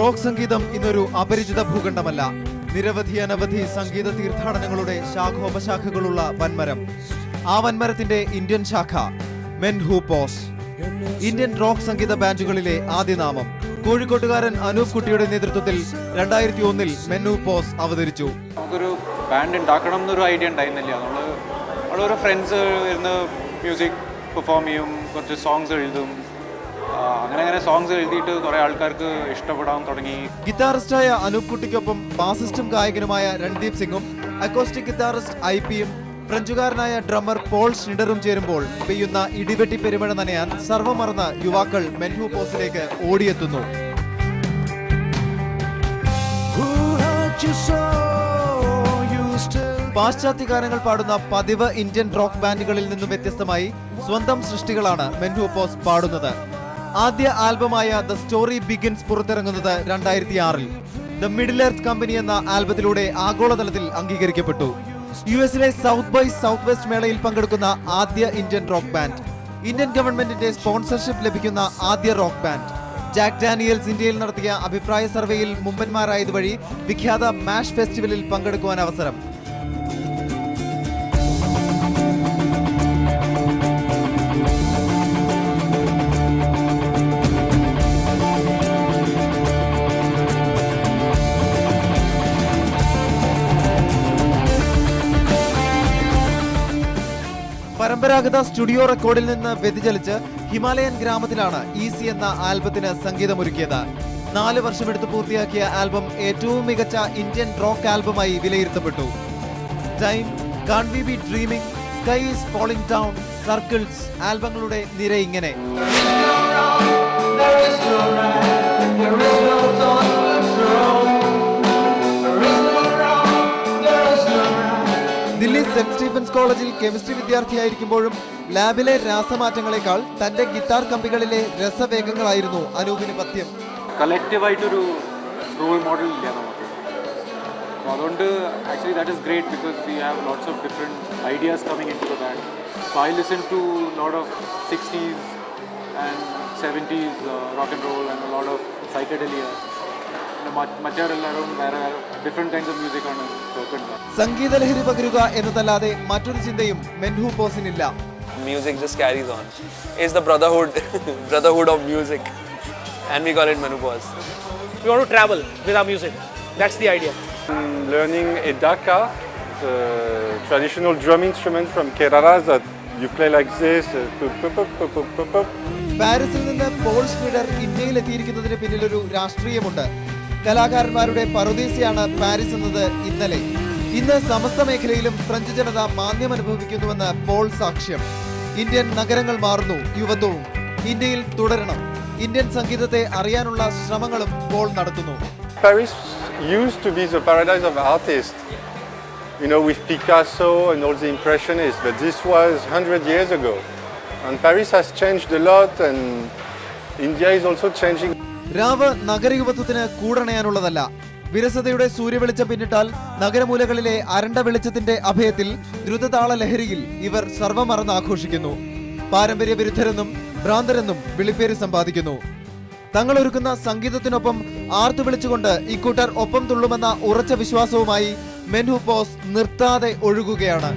Rock സംഗീതം ഇന്നൊരു അപരിചിത ഭൂഖണ്ഡമല്ല. നിരവധി അനവധി സംഗീത തീർത്ഥാടനങ്ങളുടെ ശാഖോപശാഖകളുള്ള വൻമരം. ആ വൻമരത്തിന്റെ ഇന്ത്യൻ ശാഖ men who pose. Indian rock സംഗീത ബാൻഡുകളിലെ ആദ്യ നാമം. കോഴിക്കോട്ടുകാരൻ അനൂപ് കുട്ടിയുടെ നേതൃത്വത്തിൽ 2001 മെൻ ഹൂ പോസ് അവതരിച്ചു. നമുക്കൊരു ബാൻഡ് ഉണ്ടാക്കണം എന്നൊരു ഐഡിയ ഉണ്ടായിരുന്നില്ല. നമ്മൾ ഓരോ ഫ്രണ്ട്സ് ഇരുന്ന് മ്യൂസിക് പെർഫോം ചെയ്യും, കുറച്ച് സോങ്സ് എഴുതും. അങ്ങനെ സോങ്സ് എഴുതിയിട്ട് കുറേ ആൾക്കാർക്ക് ഇഷ്ടപ്പെടാൻ തുടങ്ങി. ഗിറ്റാറിസ്റ്റായ അനൂപ് കുട്ടിക്കൊപ്പം ബാസിസ്റ്റും ഗായകനുമായ രൺദീപ് സിംഗും അക്കോസ്റ്റിക് ഗിറ്റാറിസ്റ്റ് IP-യും ഫ്രഞ്ചുകാരനായ ഡ്രമ്മർ പോൾ ഷ്നിഡറും ചേരുമ്പോൾ പെയ്യുന്ന ഇടിവെട്ടി പെരുമഴ നനയാൻ സർവ്വമറന്ന യുവാക്കൾ മെൻ ഹൂ പോസിലേക്ക് ഓടിയെത്തുന്നു. പാശ്ചാത്യ ഗാനങ്ങൾ പാടുന്ന പതിവ് ഇന്ത്യൻ റോക്ക് ബാൻഡുകളിൽ നിന്നും വ്യത്യസ്തമായി സ്വന്തം സൃഷ്ടികളാണ് മെൻ ഹൂ പോസ് പാടുന്നത്. ആദ്യ ആൽബമായ ദ സ്റ്റോറി ബിഗിൻസ് പുറത്തിറങ്ങുന്നത് 2006. ദ മിഡിൽ എർത്ത് കമ്പനി എന്ന ആൽബത്തിലൂടെ ആഗോളതലത്തിൽ അംഗീകരിക്കപ്പെട്ടു. US-ലെ സൗത്ത് ബൈ സൗത്ത് വെസ്റ്റ് മേളയിൽ പങ്കെടുക്കുന്ന ആദ്യ ഇന്ത്യൻ റോക്ക് ബാൻഡ്. ഇന്ത്യൻ ഗവൺമെന്റിന്റെ സ്പോൺസർഷിപ്പ് ലഭിക്കുന്ന ആദ്യ റോക്ക് ബാൻഡ്. ജാക്ക് ഡാനിയൽസ് ഇന്ത്യയിൽ നടത്തിയ അഭിപ്രായ സർവേയിൽ മുമ്പന്മാരായതുവഴി വിഖ്യാത മാഷ് ഫെസ്റ്റിവലിൽ പങ്കെടുക്കുവാൻ അവസരം. പരമ്പരാഗത സ്റ്റുഡിയോ റെക്കോർഡിൽ നിന്ന് വ്യതിചലിച്ച് ഹിമാലയൻ ഗ്രാമത്തിലാണ് ഈസി എന്ന ആൽബത്തിന് സംഗീതമൊരുക്കിയത്. 4 വർഷമെടുത്ത് പൂർത്തിയാക്കിയ ആൽബം ഏറ്റവും മികച്ച ഇന്ത്യൻ റോക്ക് ആൽബമായി വിലയിരുത്തപ്പെട്ടു. Time, can't we be dreaming, sky is falling down, circles ആൽബങ്ങളുടെ നിര ഇങ്ങനെ. ദില്ലി സെന്റ് സ്റ്റീഫൻസ് കോളേജിൽ കെമിസ്ട്രി വിദ്യാർത്ഥിയായിരിക്കുമ്പോഴും ലാബിലെ രാസമാറ്റങ്ങളെക്കാൾ തന്റെ ഗിറ്റാർ കമ്പികളിലെ രസവേഗങ്ങളായിരുന്നു അനൂപിന് പഥ്യം. കളക്റ്റീവായിട്ടൊരു റോൾ മോഡൽ ഇല്ല നമുക്ക്. അതുകൊണ്ട് actually that is great because we have lots of different ideas coming in to the band. So I listen to lot of 60s and 70s rock and roll and lot of psychedelia. മറ്റവരെല്ലാവരും വേറെ different kinds of music ആണ് കേൾക്കുന്നത്. സംഗീത ലഹരി പകരുക എന്നതല്ലാതെ മറ്റൊരു ചിന്തയും മെൻ ഹൂ പോസിനില്ല. Music just carries on. It's the brotherhood of music, and we call it Men Who Pause. We want to travel with our music. That's the idea. Learning Edaka, the traditional drum instrument from Kerala that you play like this. പാരീസിൽ നിന്ന് Paul ഷ്നിഡർ ഇന്ത്യയിൽ എത്തിയിരിക്കുന്നതിന് പിന്നിലൊരു രാഷ്ട്രീയമുണ്ട്. കലാകാരന്മാരുടെ പറുദീസയാണ് Paris എന്നത് ഇന്നലെ. ഇന്ന് സമസ്ത മേഖലയിലും French ജനത മാന്ദ്യം അനുഭവിക്കുന്നുവെന്ന് Paul സാക്ഷ്യം. ഇന്ത്യൻ നഗരങ്ങൾ മാറുന്നു, യുവത്വവും ഇന്ത്യയിൽ തുടരണം. ഇന്ത്യൻ സംഗീതത്തെ അറിയാനുള്ള ശ്രമങ്ങളും പോൾ നടത്തുന്നു. Paris used to be the paradise of artists, you know, with Picasso and all the impressionists, but this was 100 years ago. And Paris has changed a lot and India is also changing. രാവ് നഗരയുവത്വത്തിന് കൂടണയാനുള്ളതല്ല. വിരസതയുടെ സൂര്യവെളിച്ചം പിന്നിട്ടാൽ നഗരമൂലകളിലെ അരണ്ട വെളിച്ചത്തിന്റെ അഭയത്തിൽ ദ്രുതതാള ലഹരിയിൽ ഇവർ സർവ്വമറന്ന് ആഘോഷിക്കുന്നു. പാരമ്പര്യ വിരുദ്ധരെന്നും ഭ്രാന്തരെന്നും വിളിപ്പേര് സമ്പാദിക്കുന്നു. തങ്ങളൊരുക്കുന്ന സംഗീതത്തിനൊപ്പം ആർത്തു വിളിച്ചുകൊണ്ട് ഇക്കൂട്ടർ ഒപ്പം തുള്ളുമെന്ന ഉറച്ച വിശ്വാസവുമായി മെൻ ഹൂ പോസ് നിർത്താതെ ഒഴുകുകയാണ്.